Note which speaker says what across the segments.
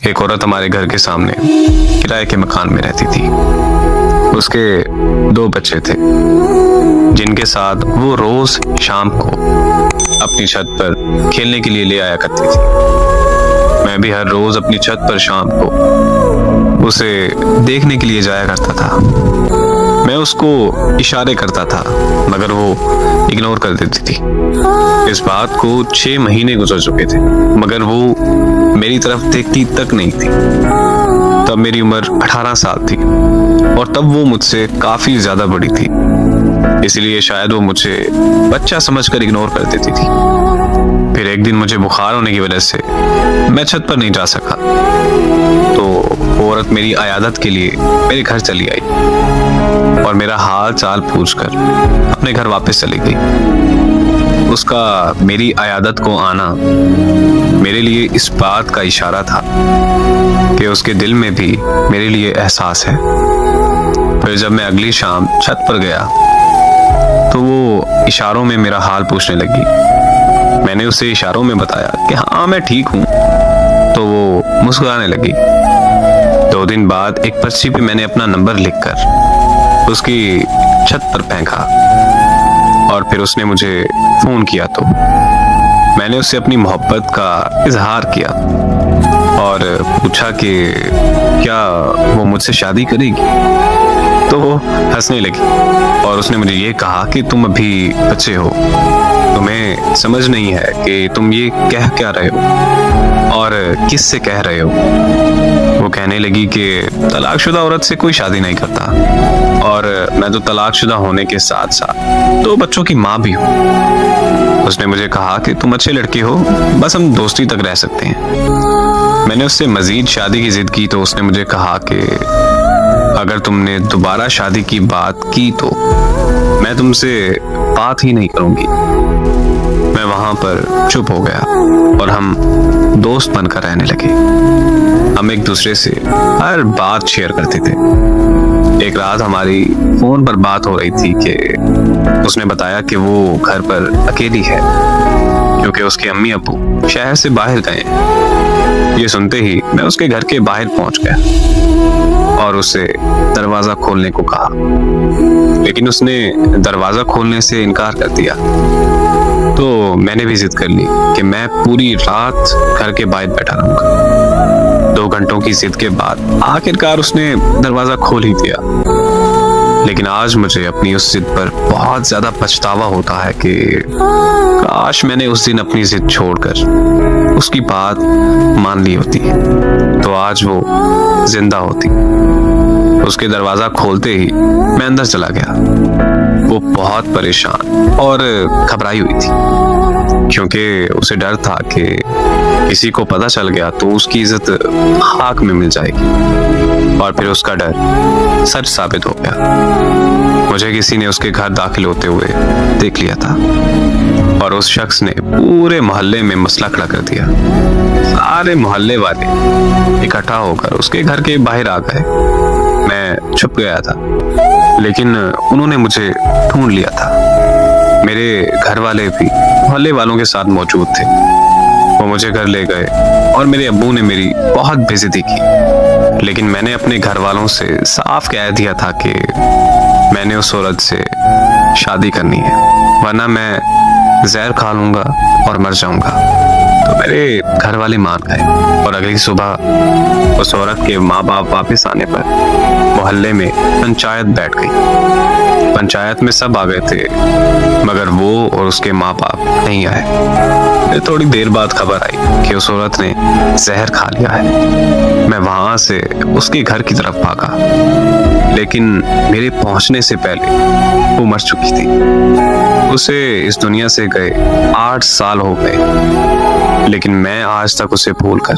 Speaker 1: एक औरत हमारे घर के सामने किराए के मकान में रहती थी। उसके 2 बच्चे थे जिनके साथ वो रोज शाम को अपनी छत पर खेलने के लिए ले आया करती थी। मैं भी हर रोज अपनी छत पर शाम को उसे देखने के लिए जाया करता था। मैं उसको इशारे करता था मगर वो इग्नोर कर देती थी। इस बात को 6 महीने गुजर चुके थे मगर वो मेरी तरफ देखती तक नहीं थी। तब मेरी उम्र 18 साल थी और तब वो मुझसे काफी ज्यादा बड़ी थी, इसलिए शायद वो मुझे बच्चा समझकर इग्नोर कर देती थी। फिर एक दिन मुझे बुखार होने की वजह से मैं छत पर नहीं जा सका, तो वो औरत मेरी अयादत के लिए मेरे घर चली आई और मेरा हाल चाल पूछकर अपने घर वापस चली गई। उसका मेरी अयादत को आना मेरे लिए इस बात का इशारा था कि उसके दिल में भी मेरे लिए एहसास है। फिर जब मैं अगली शाम छत पर गया तो वो इशारों में मेरा हाल पूछने लगी। मैंने उसे इशारों में बताया कि हाँ मैं ठीक हूँ, तो वो मुस्कुराने लगी। 2 दिन बाद एक पर्ची पे मैंने अपना नंबर लिखकर उसकी छत पर फेंका और फिर उसने मुझे फोन किया तो मैंने उससे अपनी मोहब्बत का इजहार किया और पूछा कि क्या वो मुझसे शादी करेगी। तो वो हंसने लगी और उसने मुझे ये कहा कि तुम अभी बच्चे हो, तुम्हें समझ नहीं है कि तुम ये कह क्या रहे हो और किस से कह रहे हो। वो कहने लगी कि तलाकशुदा औरत से कोई शादी नहीं करता और मैं तो तलाकशुदा होने के साथ साथ 2 बच्चों की माँ भी हूँ। उसने मुझे कहा कि तुम अच्छे लड़के हो, बस हम दोस्ती तक रह सकते हैं। मैंने उससे मजीद शादी की जिद की तो उसने मुझे कहा कि अगर तुमने दोबारा शादी की बात की तो मैं तुमसे बात ही नहीं करूंगी। मैं वहां पर चुप हो गया और हम दोस्त बनकर रहने लगे। हम एक दूसरे से हर बात शेयर करते थे। एक रात हमारी फोन पर बात हो रही थी कि उसने बताया कि वो घर पर अकेली है क्योंकि उसके अम्मी अब्बू शहर से बाहर गए हैं। ये सुनते ही मैं उसके घर के बाहर पहुंच गया और उसे दरवाजा खोलने को कहा, लेकिन उसने दरवाजा खोलने से इनकार कर दिया। तो मैंने भी जिद कर ली कि मैं पूरी रात घर के बाहर बैठा रहूंगा। 2 घंटों की जिद के बाद आखिरकार उसने दरवाजा खोल ही दिया। लेकिन आज मुझे अपनी उस जिद पर बहुत ज्यादा पछतावा होता है कि काश मैंने उस दिन अपनी जिद छोड़कर उसकी बात मान ली होती, तो आज वो जिंदा होती। उसके दरवाजा खोलते ही मैं अंदर चला गया। वो बहुत परेशान और घबराई हुई थी क्योंकि उसे डर था कि किसी को पता चल गया तो उसकी इज्जत खाक में मिल जाएगी और फिर उसका डर सच साबित हो गया। मुझे किसी ने उसके घर दाखिल होते हुए देख लिया था और उस शख्स ने पूरे मोहल्ले में मसला खड़ा कर दिया। सारे मोहल्ले वाले इकट्ठा होकर उसके घर के बाहर आ गए। मैं छुप गया था लेकिन उन्होंने मुझे ढूंढ लिया था। मेरे घर वाले भी मोहल्ले वालों के साथ मौजूद थे। वो मुझे घर ले गए और मेरे अब्बू ने मेरी बहुत बेइज्जती की, लेकिन मैंने अपने घर वालों से साफ कह दिया था कि मैंने उस औरत से शादी करनी है वरना मैं जहर खा लूंगा और मर जाऊंगा। तो मेरे घर वाले मान गए और अगली सुबह उस औरत के माँ बाप वापस आने पर मोहल्ले में पंचायत बैठ गई। पंचायत में सब आ गए थे मगर वो और उसके माँ बाप नहीं आए। थोड़ी देर बाद खबर आई कि उस औरत ने जहर खा लिया है। मैं वहां से उसके घर की तरफ भागा, लेकिन मेरे पहुंचने से पहले वो मर चुकी थी। उसे इस दुनिया से गए 8 साल हो गए, लेकिन मैं आज तक उसे भूलकर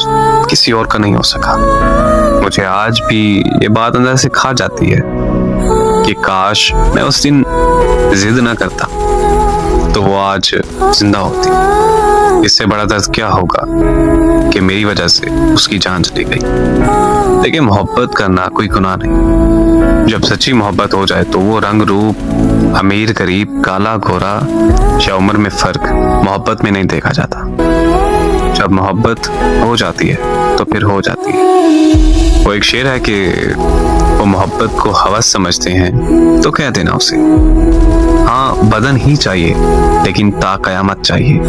Speaker 1: किसी और का नहीं हो सका। मुझे आज भी ये बात अंदर से खा जाती है कि काश मैं उस दिन जिद ना करता तो वो आज जिंदा होती। इससे बड़ा दर्द क्या होगा कि मेरी वजह से उसकी जान चली गई। लेकिन मोहब्बत करना कोई गुनाह नहीं। जब सच्ची मोहब्बत हो जाए तो वो रंग रूप, अमीर गरीब, काला गोरा या उम्र में फर्क मोहब्बत में नहीं देखा जाता। जब मोहब्बत हो जाती है तो फिर हो जाती है। वो एक शेर है कि वो मोहब्बत को हवस समझते हैं तो कह देना उसे, हाँ बदन ही चाहिए लेकिन ता कयामत चाहिए।